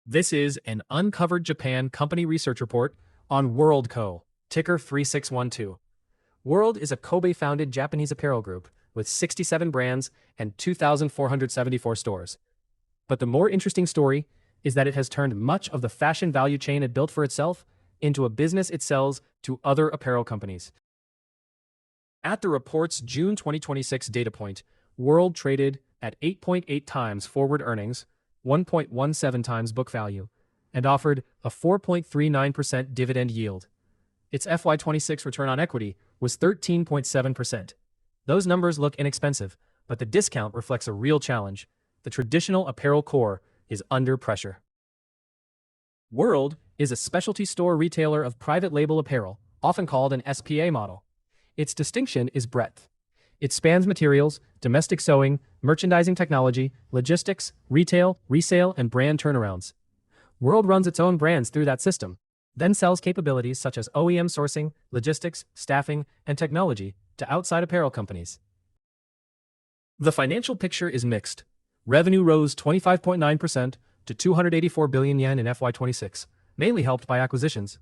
This is an Uncovered Japan company research report on World Co., ticker 3612. World is a Kobe-founded Japanese apparel group with 67 brands and 2,474 stores. But the more interesting story is that it has turned much of the fashion value chain it built for itself into a business it sells to other apparel companies. At the report's June 2026 data point, World traded at 8.8 times forward earnings, 1.17 times book value, and offered a 4.39% dividend yield. Its FY26 return on equity was 13.7%. Those numbers look inexpensive, but the discount reflects a real challenge. The traditional apparel core is under pressure. World is a specialty store retailer of private label apparel, often called an SPA model. Its distinction is breadth. It spans materials, domestic sewing, merchandising technology, logistics, retail, resale, and brand turnarounds. World runs its own brands through that system, then sells capabilities such as OEM sourcing, logistics, staffing, and technology to outside apparel companies. The financial picture is mixed. Revenue rose 25.9% to 284 billion yen in FY26, mainly helped by acquisitions.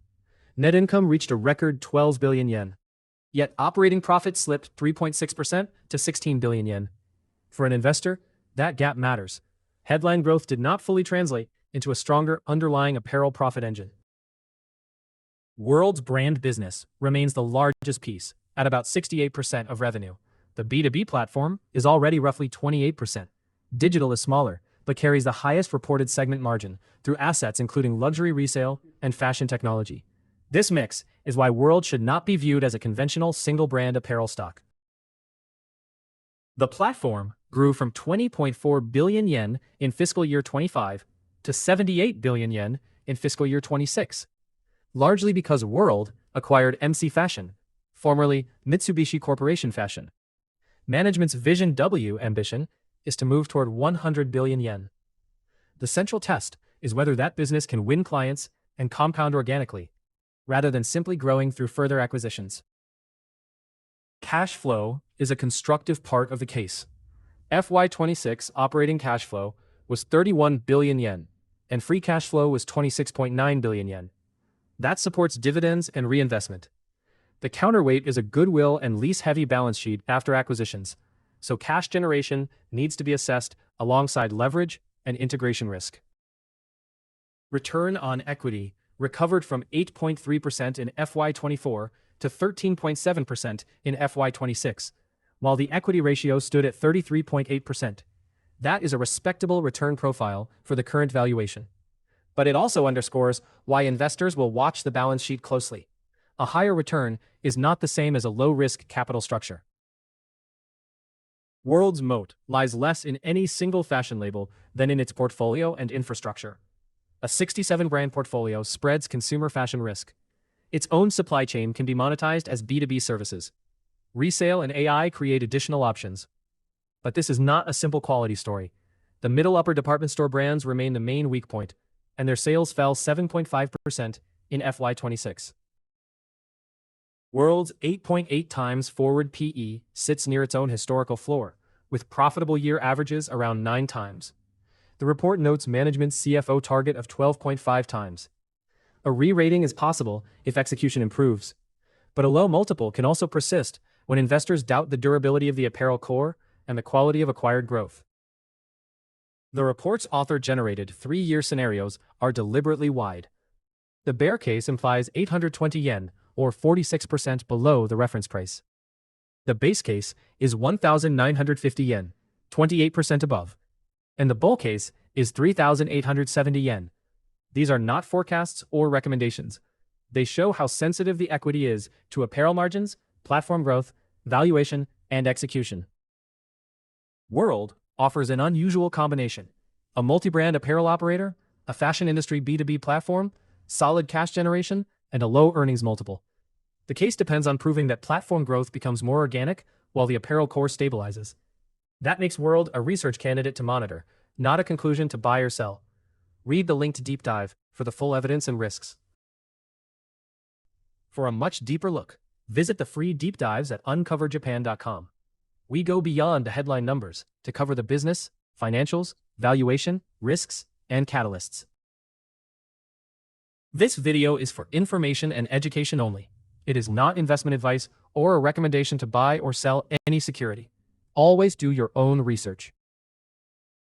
Net income reached a record 12 billion yen. Yet operating profit slipped 3.6% to 16 billion yen. For an investor, that gap matters. Headline growth did not fully translate into a stronger underlying apparel profit engine. World's brand business remains the largest piece, at about 68% of revenue. The B2B platform is already roughly 28%. Digital is smaller, but carries the highest reported segment margin through assets including luxury resale and fashion technology. This mix is why World should not be viewed as a conventional single-brand apparel stock. The platform grew from 20.4 billion yen in fiscal year 25 to 78 billion yen in fiscal year 26, largely because World acquired MC Fashion, formerly Mitsubishi Corporation Fashion. Management's Vision W ambition is to move toward 100 billion yen. The central test is whether that business can win clients and compound organically, rather than simply growing through further acquisitions. Cash flow is a constructive part of the case. FY26 operating cash flow was 31 billion yen, and free cash flow was 26.9 billion yen. That supports dividends and reinvestment. The counterweight is a goodwill and lease-heavy balance sheet after acquisitions, so cash generation needs to be assessed alongside leverage and integration risk. Return on equity recovered from 8.3% in FY24 to 13.7% in FY26, while the equity ratio stood at 33.8%. That is a respectable return profile for the current valuation. But it also underscores why investors will watch the balance sheet closely. A higher return is not the same as a low-risk capital structure. World's moat lies less in any single fashion label than in its portfolio and infrastructure. A 67-brand portfolio spreads consumer fashion risk. Its own supply chain can be monetized as B2B services. Resale and AI create additional options. But this is not a simple quality story. The middle-upper department store brands remain the main weak point, and their sales fell 7.5% in FY26. World's 8.8 times forward PE sits near its own historical floor, with profitable year averages around 9 times. The report notes management's CFO target of 12.5 times. A re-rating is possible if execution improves, but a low multiple can also persist when investors doubt the durability of the apparel core and the quality of acquired growth. The report's author-generated 3-year scenarios are deliberately wide. The bear case implies 820 yen, or 46% below the reference price. The base case is 1,950 yen, 28% above. And the bull case is 3,870 yen. These are not forecasts or recommendations. They show how sensitive the equity is to apparel margins, platform growth, valuation, and execution. World offers an unusual combination: a multi-brand apparel operator, a fashion industry B2B platform, solid cash generation, and a low earnings multiple. The case depends on proving that platform growth becomes more organic while the apparel core stabilizes. That makes World a research candidate to monitor, not a conclusion to buy or sell. Read the linked deep dive for the full evidence and risks. For a much deeper look, visit the free deep dives at uncoverjapan.com. We go beyond the headline numbers to cover the business, financials, valuation, risks, and catalysts. This video is for information and education only. It is not investment advice or a recommendation to buy or sell any security. Always do your own research.